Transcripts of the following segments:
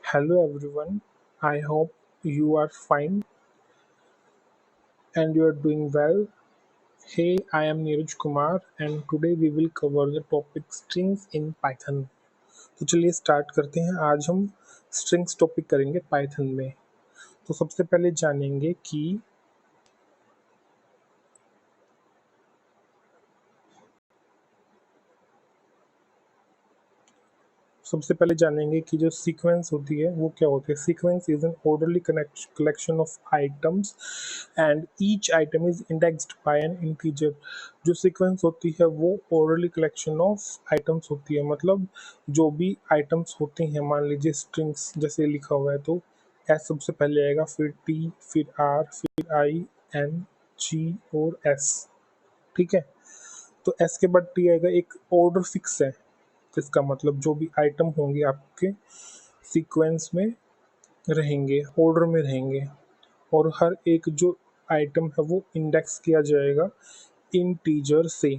Hello everyone, I hope you are fine and you are doing well. Hey, I am Neeraj Kumar and today we will cover the topic strings in Python. तो चलिए start करते हैं। आज हम strings topic करेंगे Python में। तो सबसे पहले जानेंगे कि जो सीक्वेंस होती है वो क्या होती है। Sequence is an orderly collection of items and each item is indexed by an integer. जो सीक्वेंस होती है वो ऑर्डरली कलेक्शन ऑफ आइटम्स होती है, मतलब जो भी आइटम्स होती हैं, मान लीजिए स्ट्रिंग्स जैसे लिखा हुआ है तो एस सबसे पहले आएगा, फिर टी, फिर आर, फिर आई, एन, जी और एस। ठीक है, तो एस के बाद टी आएगा। एक ऑर्डर फिक्स है, इसका मतलब जो भी आइटम होंगे आपके सीक्वेंस में रहेंगे, ऑर्डर में रहेंगे, और हर एक जो आइटम है वो इंडेक्स किया जाएगा इंटीजर से।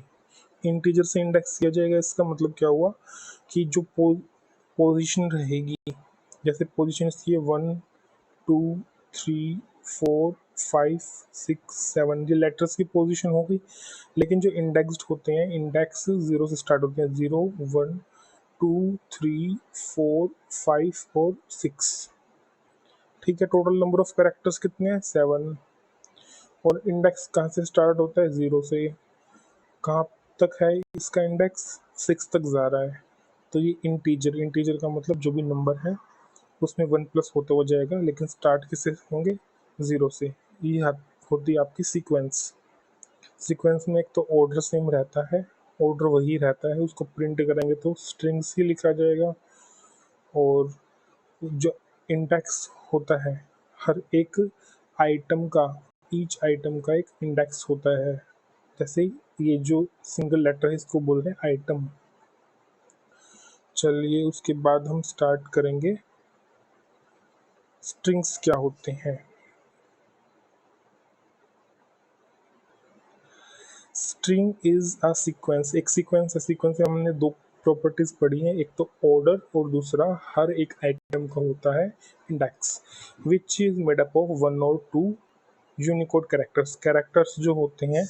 इंटीजर से इंडेक्स किया जाएगा, इसका मतलब क्या हुआ कि जो पोजीशन रहेगी, जैसे पोजीशन ये 1 2 3 4 5 6 7, ये लेटर्स की पोजीशन हो गई। लेकिन जो इंडेक्स्ड होते हैं, इंडेक्स 0 से स्टार्ट होते हैं, 0 1 2 3 4 5 और 6। ठीक है, टोटल नंबर ऑफ कैरेक्टर्स कितने हैं, 7। और इंडेक्स कहाँ से स्टार्ट होता है, 0 से। कहाँ तक है इसका इंडेक्स, 6 तक जा रहा है। तो ये इंटीजर, इंटीजर का मतलब जो भी नंबर है उसमें 1 प्लस होता हुआ जाएगा, लेकिन स्टार्ट किससे होंगे, 0 से। ये होती है आपकी सीक्वेंस। सीक्वेंस में एक तो ऑर्डर सेम रहता है, ऑर्डर वही रहता है, उसको प्रिंट करेंगे तो स्ट्रिंग्स ही लिखा जाएगा। और जो इंडेक्स होता है, हर एक आइटम का, ईच आइटम का एक इंडेक्स होता है। जैसे ये जो सिंगल लेटर है इसको बोल रहे हैं आइटम। चलिए उसके बाद हम स्टार्ट करेंगे स्ट्रिंग्स क्या होते हैं। स्ट्रिंग इज अ सीक्वेंस, एक सीक्वेंस है। सीक्वेंस में हमने दो प्रॉपर्टीज पढ़ी हैं, एक तो ऑर्डर और दूसरा हर एक आइटम का होता है index, which is made up of 1 और 2 यूनिकोड कैरेक्टर्स। कैरेक्टर्स जो होते हैं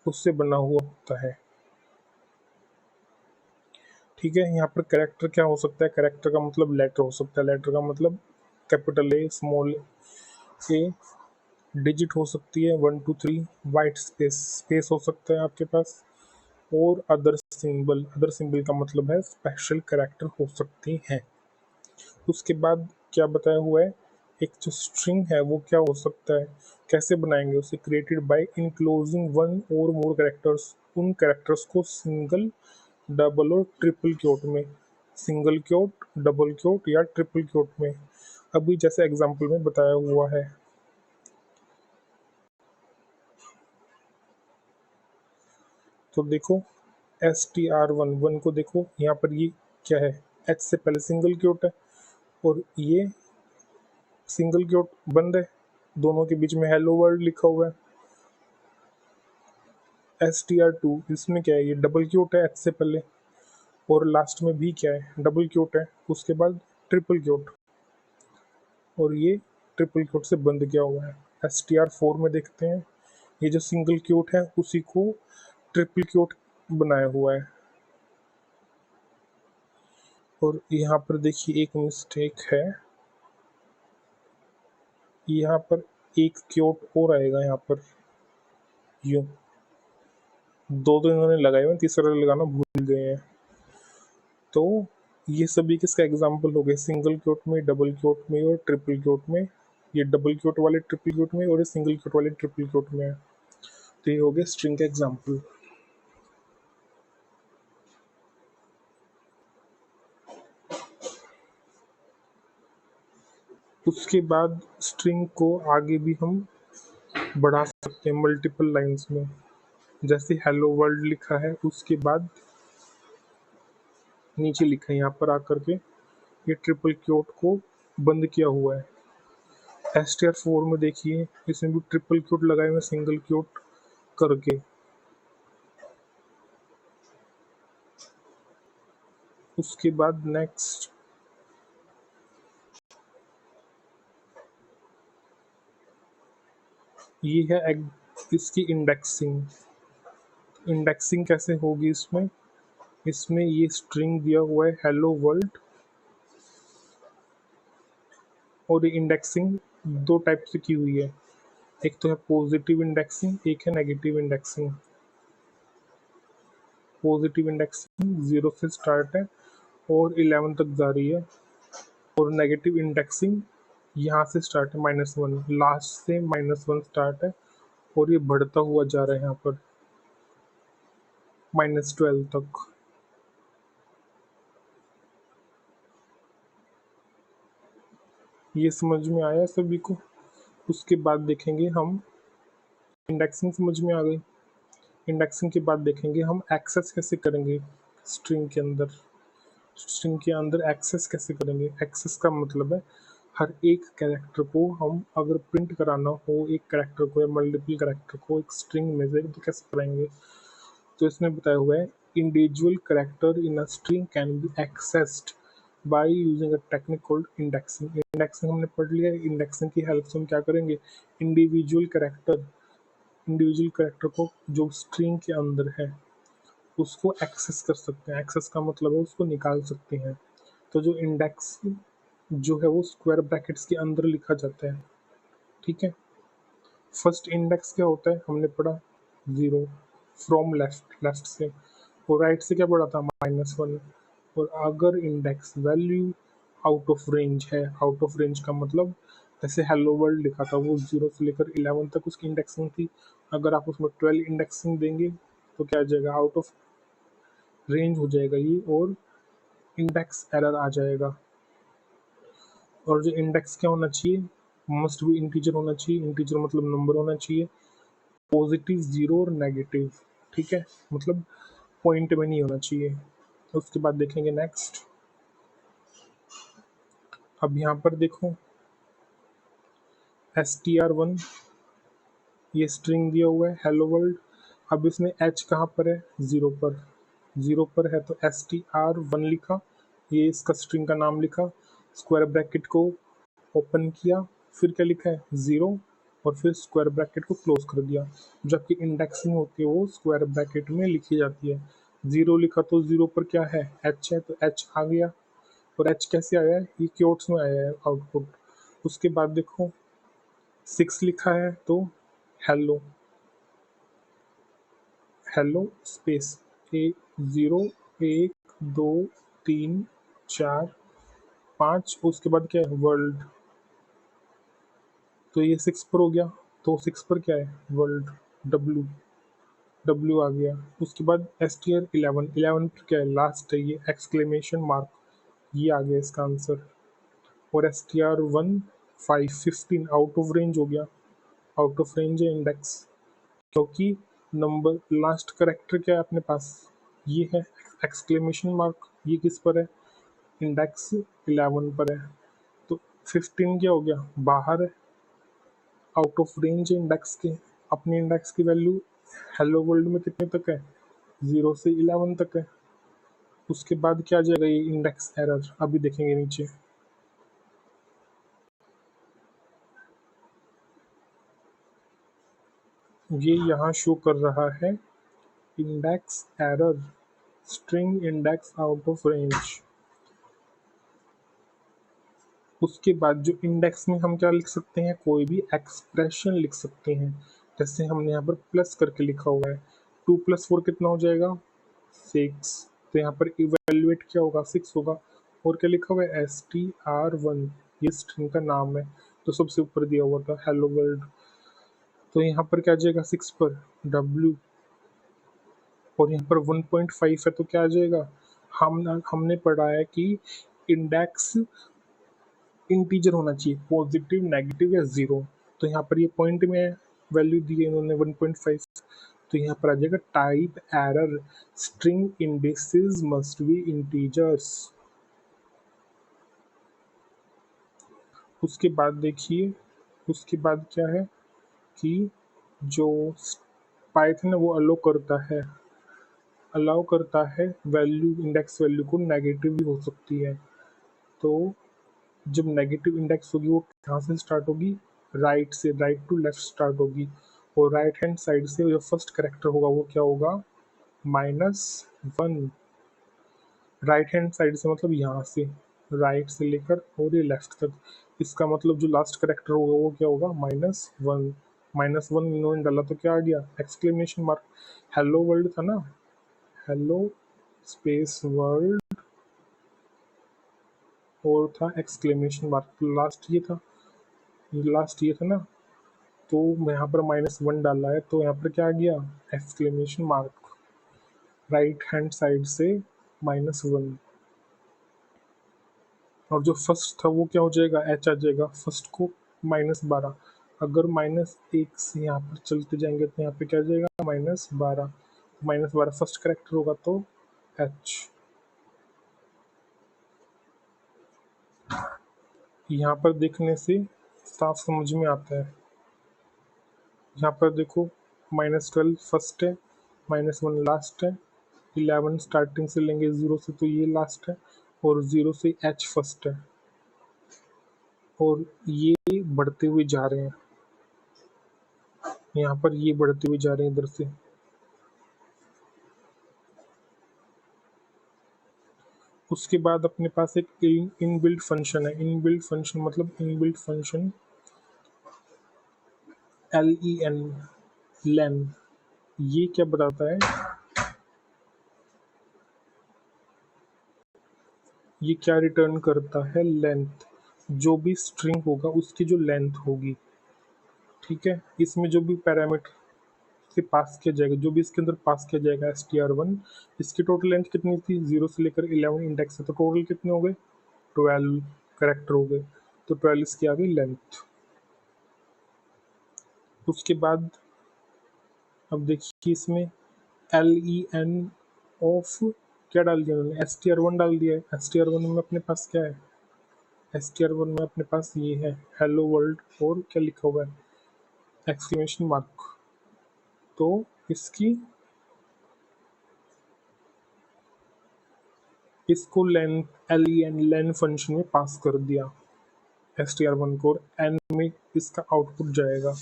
उससे बना हुआ होता है। ठीक है, यहाँ पर कैरेक्टर क्या हो सकता है, कैरेक्टर का मतलब लेटर हो सकता है, लेटर का मतलब capital A, small A, digit हो सकती है 1 2 3, वाइट स्पेस, स्पेस हो सकता है आपके पास, और अदर सिंबल। अदर सिंबल का मतलब है स्पेशल कैरेक्टर हो सकते हैं। उसके बाद क्या बताया हुआ है, एक जो स्ट्रिंग है वो क्या हो सकता है, कैसे बनाएंगे उसे, क्रिएटेड बाय इनक्लोजिंग 1 और मोर कैरेक्टर्स। उन कैरेक्टर्स को सिंगल, डबल और ट्रिपल क्योट में, सिंगल क्योट, डबल क्योट या ट्रिपल क्योट में, अभी जैसे एग्जांपल में बताया हुआ है। तो देखो str1 को देखो, यहाँ पर ये क्या है, एच से पहले सिंगल क्योट है और ये सिंगल क्योट बंद है, दोनों के बीच में हेलो वर्ल्ड लिखा हुआ है। str2 इसमें क्या है, ये डबल क्योट है एच से पहले, और लास्ट में भी क्या है, डबल क्योट है, उसके बाद ट्रिपल क्योट, और ये ट्रिपल क्योट से बंद किया हुआ है। str4 में देखते हैं, ये जो सिंगल क्योट है उसी को ट्रिपल क्योट बनाया हुआ है। और यहाँ पर देखिए एक मिस्टेक है, यहाँ पर एक क्योट और आएगा, यहाँ पर यूं, दो तो इन्होंने लगाए हुए, तीसरा लगाना भूल गए हैं। तो ये सभी किसका एग्जाम्पल हो गए, सिंगल क्योट में, डबल क्योट में और ट्रिपल क्योट में। ये डबल क्योट वाले ट्रिपल क्योट में और ये सिंगल क्योट वाले ट्रिपल क्योट में है। तो ये हो गए स्ट्रिंग का एग्जाम्पल। उसके बाद स्ट्रिंग को आगे भी हम बढ़ा सकते हैं मल्टीपल लाइंस में। जैसे हेलो वर्ल्ड लिखा है, उसके बाद नीचे लिखा है यहाँ पर आकर के, ये ट्रिपल क्योट को बंद किया हुआ है। str4 में देखिए, इसमें भी ट्रिपल क्योट लगाए हुए सिंगल क्योट करके। उसके बाद नेक्स्ट ये है इसकी इंडेक्सिंग। इंडेक्सिंग कैसे होगी इसमें? इसमें ये स्ट्रिंग दिया हुआ है हेलो वर्ल्ड, और ये इंडेक्सिंग दो टाइप से की हुई है, एक तो है पॉजिटिव इंडेक्सिंग, एक है नेगेटिव इंडेक्सिंग। पॉजिटिव इंडेक्सिंग 0 से स्टार्ट है और 11 तक जा रही है, और नेगेटिव इंडेक्सिंग यहाँ से स्टार्ट है -1, लास्ट से -1 स्टार्ट है और ये बढ़ता हुआ जा रहा है यहाँ पर -12 तक। ये समझ में आया सभी को? उसके बाद देखेंगे हम, इंडेक्सिंग समझ में आ गई। इंडेक्सिंग के बाद देखेंगे हम एक्सेस कैसे करेंगे स्ट्रिंग के अंदर। स्ट्रिंग के अंदर एक्सेस कैसे करेंगे? एक्सेस का मतलब है हर एक कैरेक्टर को हम अगर प्रिंट कराना हो, एक कैरेक्टर को या मल्टीपल कैरेक्टर को एक स्ट्रिंग में से, तो कैसे कराएंगे? तो इसमें बताया हुआ है individual character in a string can be accessed by using a technique called indexing. Indexing हमने पढ़ लिया है। इंडेक्सिंग की हेल्प से हम क्या करेंगे? इंडिविजुअल कैरेक्टर को जो स्ट्रिंग के अंदर है उसको एक्सेस कर सकते हैं। एक्सेस का मतलब है उसको निकाल सकते हैं। तो जो इंडेक्स जो है वो स्क्वायर ब्रैकेट्स के अंदर लिखा जाता है, ठीक है। फर्स्ट इंडेक्स क्या होता है हमने पढ़ा? 0 फ्रॉम लेफ्ट से, और राइट से क्या पढ़ा था? -1। और अगर index value out of range है, आउट ऑफ रेंज का मतलब जैसे हेलो वर्ल्ड लिखा था वो 0 से लेकर 11 तक उसकी इंडेक्सिंग थी, अगर आप उसमें 12 इंडेक्सिंग देंगे तो क्या आ जाएगा? आउट ऑफ रेंज हो जाएगा ये, और इंडेक्स एरर आ जाएगा। और जो इंडेक्स क्या होना चाहिए? मस्ट भी इंटीजर होना चाहिए। इंटीजर मतलब नंबर होना चाहिए, पॉजिटिव, 0 और नेगेटिव, ठीक है, मतलब पॉइंट में नहीं होना चाहिए। उसके बाद देखेंगे नेक्स्ट। अब यहाँ पर देखो str1, ये स्ट्रिंग दिया हुआ है हेलो वर्ल्ड। अब इसमें h कहाँ पर है? 0 पर। 0 पर है तो str1 लिखा, ये इसका स्ट्रिंग का नाम लिखा, स्क्वायर ब्रैकेट को ओपन किया, फिर क्या लिखा है? 0, और फिर स्क्वायर ब्रैकेट को क्लोज कर दिया। जबकि इंडेक्सिंग होती है वो स्क्वायर ब्रैकेट में लिखी जाती है। 0 लिखा तो 0 पर क्या है? h है, तो h आ गया। और h कैसे आया है? ये क्योट्स में आया है आउटपुट। उसके बाद देखो 6 लिखा है तो हेलो, हेलो स्पेस ए 0 1 2 3 4 5, उसके बाद क्या है? वर्ल्ड। तो ये 6 पर हो गया, तो 6 पर क्या है? वर्ल्ड, डब्ल्यू, डब्ल्यू आ गया। उसके बाद str11, 11 पर क्या है? लास्ट है, ये एक्सक्लेमेशन मार्क, ये आ गया इसका आंसर। और str1 5 15 आउट ऑफ रेंज हो गया। आउट ऑफ रेंज है इंडेक्स, क्योंकि नंबर लास्ट करेक्टर क्या है अपने पास? ये है एक्सक्लेमेशन मार्क। ये किस पर है? इंडेक्स 11 पर है। तो 15 क्या हो गया? बाहर है, आउट ऑफ रेंज है इंडेक्स के। अपनी इंडेक्स की वैल्यू हेलो वर्ल्ड में कितने तक है? 0 से 11 तक है। उसके बाद क्या आ जाएगा? ये इंडेक्स एरर, अभी देखेंगे नीचे। ये यहाँ शो कर रहा है index error, string index out of range. उसके बाद जो इंडेक्स में हम क्या लिख सकते हैं? कोई भी एक्सप्रेशन लिख सकते हैं। जैसे हमने यहाँ पर प्लस करके लिखा हुआ है, 2 + 4 कितना हो जाएगा? 6। तो यहाँ पर इवेल्युएट क्या होगा? 6 होगा। और क्या लिखा हुआ है? str1, ये स्ट्रिंग का नाम है, तो सबसे ऊपर दिया हुआ था हेलो वर्ल्ड। तो यहाँ पर क्या आ जाएगा? 6 पर w, और यहाँ पर 1.5 है तो क्या आ जाएगा? हमने पढ़ा है कि इंडेक्स इंटीजर होना चाहिए, पॉजिटिव, नेगेटिव या 0। तो यहाँ पर ये पॉइंट में वैल्यू दी है इन्होंने 1.5, तो यहाँ पर आ जाएगा type error, string indexes must be integers. उसके बाद देखिए, उसके बाद क्या है कि जो पाइथन है वो अलाउ करता है वैल्यू, इंडेक्स वैल्यू को नेगेटिव भी हो सकती है। तो जब नेगेटिव इंडेक्स होगी वो कहाँ से स्टार्ट होगी? राइट से, राइट टू लेफ्ट स्टार्ट होगी, और राइट हैंड साइड से जो फर्स्ट करेक्टर होगा वो क्या होगा, -1। राइट हैंड साइड से मतलब यहाँ से, राइट से लेकर और ये लेफ्ट तक, इसका मतलब जो लास्ट करेक्टर होगा वो क्या होगा, -1। -1 इन्होंने डाला तो क्या आ गया, एक्सक्लेमेशन मार्क। हेलो वर्ल्ड था ना, हेलो स्पेस वर्ल्ड, और था एक्सक्लेमेशन मार्क, लास्ट ये था, लास्ट ये था ना, तो यहाँ पर -1 डाला है तो यहाँ पर क्या आ गया, exclamation mark, right hand side से -1। और जो फर्स्ट था वो क्या हो जाएगा, एच आ जाएगा, फर्स्ट को -12। अगर -1 से यहाँ पर चलते जाएंगे तो यहाँ पे क्या आ जाएगा, -12। -12 फर्स्ट करेक्टर होगा तो एच। यहाँ पर देखने से साफ समझ में आता है। यहाँ पर देखो, -12 फर्स्ट है, -1 लास्ट है, 11 स्टार्टिंग से लेंगे 0 से तो ये लास्ट है, और 0 से एच फर्स्ट है, और ये बढ़ते हुए जा रहे हैं, यहाँ पर ये बढ़ते हुए जा रहे हैं इधर से। उसके बाद अपने पास एक इनबिल्ट फंक्शन है, इनबिल्ट फंक्शन मतलब इनबिल्ट फंक्शन LEN, लेन। ये क्या बताता है, ये क्या रिटर्न करता है, लेंथ। जो भी स्ट्रिंग होगा उसकी जो लेंथ होगी, ठीक है, इसमें जो भी पैरामीटर से पास किया जाएगा, जो भी इसके अंदर पास किया जाएगा str1, इसकी टोटल लेंथ कितनी थी, 0 से लेकर 11 इंडेक्स है, तो टोटल कितने हो गए, 12 करेक्टर हो गए, तो 12 इसकी आ गई लेंथ। उसके बाद अब देखिए इसमें LEN ऑफ क्या डाल दिया उन्होंने, str1 डाल दिया है। str1 में अपने पास क्या है, str1 में अपने पास ये है हेलो वर्ल्ड, और क्या लिखा हुआ है, एक्सक्लेमेशन मार्क। तो इसकी, इसको लेन, LEN लेन फंक्शन में पास कर दिया str1 को, और n में इसका आउटपुट जाएगा,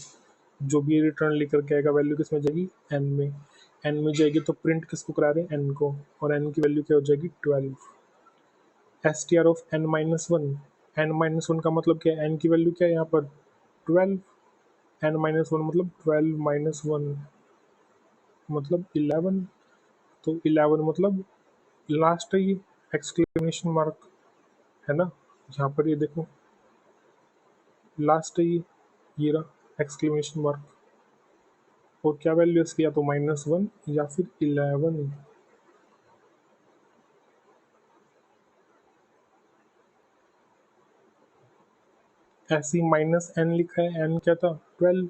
जो भी रिटर्न लेकर के आएगा वैल्यू किसमें जाएगी, n में। n में जाएगी तो प्रिंट किसको करा रहे हैं, n को, और n की वैल्यू क्या हो जाएगी, 12। str ऑफ n-1, n-1 का मतलब क्या है, n की वैल्यू क्या है यहाँ पर, 12। n-1 मतलब 12 -1 मतलब 11, तो 11 मतलब लास्ट है ये, एक्सक्लेमेशन मार्क है ना, यहाँ पर ये देखो लास्ट है ये रहा एक्सक्लेमेशन मार्क, और क्या वैल्यू इसकी, या तो -1 या फिर 11। ऐसी -n लिखा है, n क्या था, 12।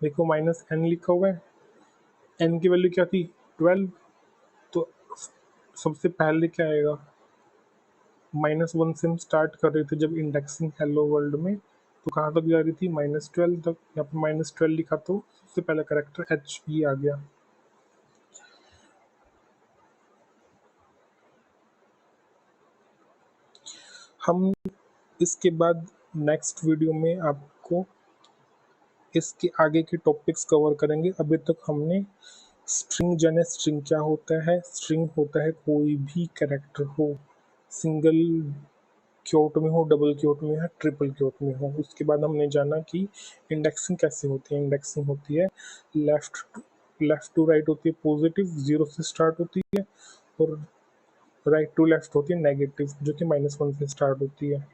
देखो -n लिखा हुआ है, n की वैल्यू क्या थी, 12, तो सबसे पहले क्या आएगा, -1 से हम स्टार्ट कर रहे थे जब इंडेक्सिंग हेलो वर्ल्ड में, तो कहाँ तक जा रही थी, -12 तक, यहाँ पर -12 लिखा तो सबसे पहला करेक्टर एच ही आ गया। हम इसके बाद नेक्स्ट वीडियो में आपको इसके आगे के टॉपिक्स कवर करेंगे। अभी तक हमने स्ट्रिंग जाने, स्ट्रिंग क्या होता है, स्ट्रिंग होता है कोई भी कैरेक्टर हो, सिंगल क्योट में हो, डबल क्योट में है, ट्रिपल क्योट में हो। उसके बाद हमने जाना कि इंडेक्सिंग कैसे होती है, इंडेक्सिंग होती है लेफ्ट टू राइट होती है पॉजिटिव, 0 से स्टार्ट होती है, और राइट टू लेफ्ट होती है नेगेटिव, जो कि -1 से स्टार्ट होती है।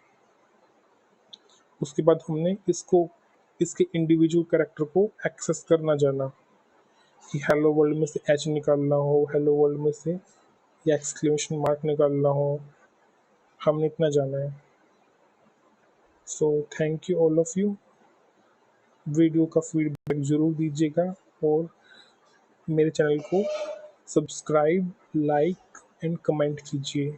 उसके बाद हमने इसको, इसके इंडिविजुअल कैरेक्टर को एक्सेस करना जाना, कि हेलो वर्ल्ड में से एच निकालना हो, हेलो वर्ल्ड में से या एक्सक्लेमेशन मार्क निकालना हो, हमने इतना जाना है। So thank you all of you, video का फीडबैक ज़रूर दीजिएगा, और मेरे चैनल को सब्सक्राइब, लाइक एंड कमेंट कीजिए।